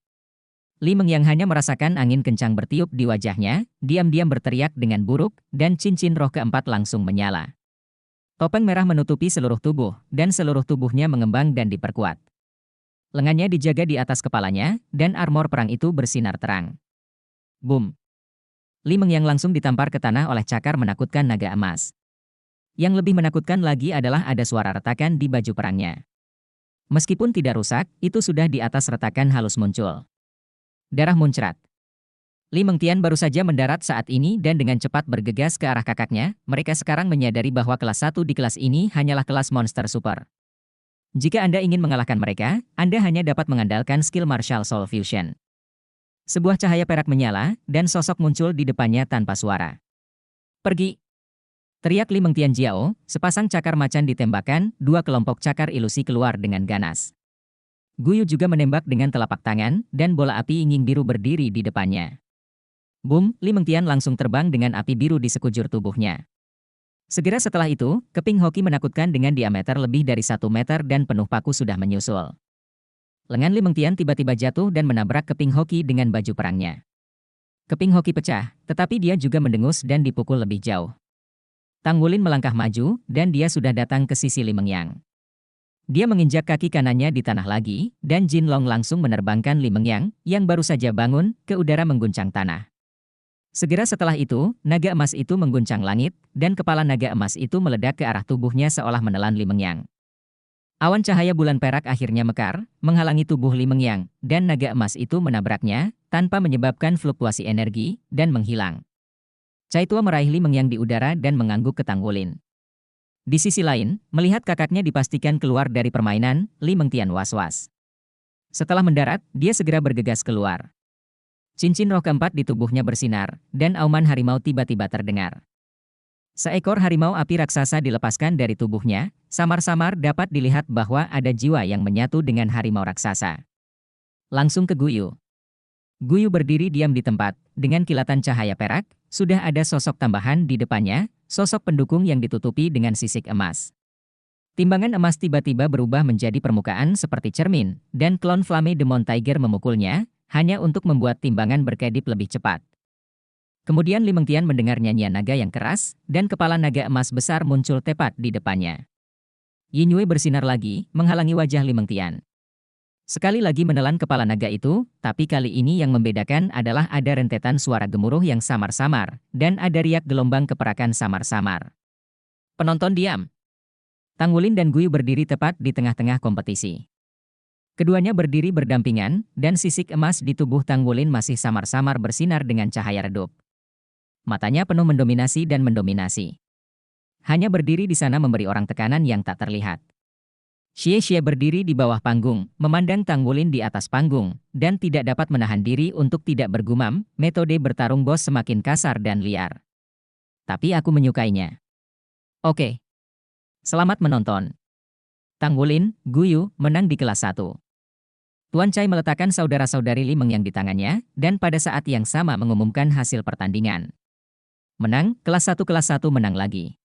Li Mengyang hanya merasakan angin kencang bertiup di wajahnya, diam-diam berteriak dengan buruk, dan cincin roh keempat langsung menyala. Topeng merah menutupi seluruh tubuh, dan seluruh tubuhnya mengembang dan diperkuat. Lengannya dijaga di atas kepalanya, dan armor perang itu bersinar terang. Boom! Li Mengyang langsung ditampar ke tanah oleh cakar menakutkan naga emas. Yang lebih menakutkan lagi adalah ada suara retakan di baju perangnya. Meskipun tidak rusak, itu sudah di atas retakan halus muncul. Darah muncrat. Li Mengtian baru saja mendarat saat ini dan dengan cepat bergegas ke arah kakaknya. Mereka sekarang menyadari bahwa kelas 1 di kelas ini hanyalah kelas monster super. Jika Anda ingin mengalahkan mereka, Anda hanya dapat mengandalkan skill Martial Soul Fusion. Sebuah cahaya perak menyala, dan sosok muncul di depannya tanpa suara. Pergi! Teriak Li Mengtian Jiao, sepasang cakar macan ditembakkan, 2 kelompok cakar ilusi keluar dengan ganas. Guyu juga menembak dengan telapak tangan, dan bola api ingin biru berdiri di depannya. Boom! Li Mengtian langsung terbang dengan api biru di sekujur tubuhnya. Segera setelah itu, keping hoki menakutkan dengan diameter lebih dari 1 meter dan penuh paku sudah menyusul. Lengan Li Mengtian tiba-tiba jatuh dan menabrak keping hoki dengan baju perangnya. Keping hoki pecah, tetapi dia juga mendengus dan dipukul lebih jauh. Tang Wulin melangkah maju, dan dia sudah datang ke sisi Li Mengyang. Dia menginjak kaki kanannya di tanah lagi, dan Jin Long langsung menerbangkan Li Mengyang, yang baru saja bangun, ke udara mengguncang tanah. Segera setelah itu, naga emas itu mengguncang langit, dan kepala naga emas itu meledak ke arah tubuhnya seolah menelan Li Mengyang. Awan cahaya bulan perak akhirnya mekar, menghalangi tubuh Li Mengyang, dan naga emas itu menabraknya, tanpa menyebabkan fluktuasi energi, dan menghilang. Cai Tua meraih Li Mengyang di udara dan mengangguk ke Tang Wulin. Di sisi lain, melihat kakaknya dipastikan keluar dari permainan, Li Mengtian was-was. Setelah mendarat, dia segera bergegas keluar. Cincin roh keempat di tubuhnya bersinar, dan auman harimau tiba-tiba terdengar. Seekor harimau api raksasa dilepaskan dari tubuhnya, samar-samar dapat dilihat bahwa ada jiwa yang menyatu dengan harimau raksasa. Langsung ke Guyu. Guyu berdiri diam di tempat, dengan kilatan cahaya perak, sudah ada sosok tambahan di depannya, sosok pendukung yang ditutupi dengan sisik emas. Timbangan emas tiba-tiba berubah menjadi permukaan seperti cermin, dan klon Flame Demon Tiger memukulnya, hanya untuk membuat timbangan berkedip lebih cepat. Kemudian Limeng Tian mendengar nyanyian naga yang keras, dan kepala naga emas besar muncul tepat di depannya. Yin Yue bersinar lagi, menghalangi wajah Limeng Tian. Sekali lagi menelan kepala naga itu, tapi kali ini yang membedakan adalah ada rentetan suara gemuruh yang samar-samar, dan ada riak gelombang keperakan samar-samar. Penonton diam. Tang Wulin dan Guyu berdiri tepat di tengah-tengah kompetisi. Keduanya berdiri berdampingan, dan sisik emas di tubuh Tang Wulin masih samar-samar bersinar dengan cahaya redup. Matanya penuh mendominasi dan mendominasi. Hanya berdiri di sana memberi orang tekanan yang tak terlihat. Xie berdiri di bawah panggung, memandang Tang Wulin di atas panggung, dan tidak dapat menahan diri untuk tidak bergumam, metode bertarung bos semakin kasar dan liar. Tapi aku menyukainya. Oke. Selamat menonton. Tang Wulin, Guyu, menang di kelas 1. Tuan Chai meletakkan saudara-saudari Limeng yang di tangannya, dan pada saat yang sama mengumumkan hasil pertandingan. Menang, kelas 1 menang lagi.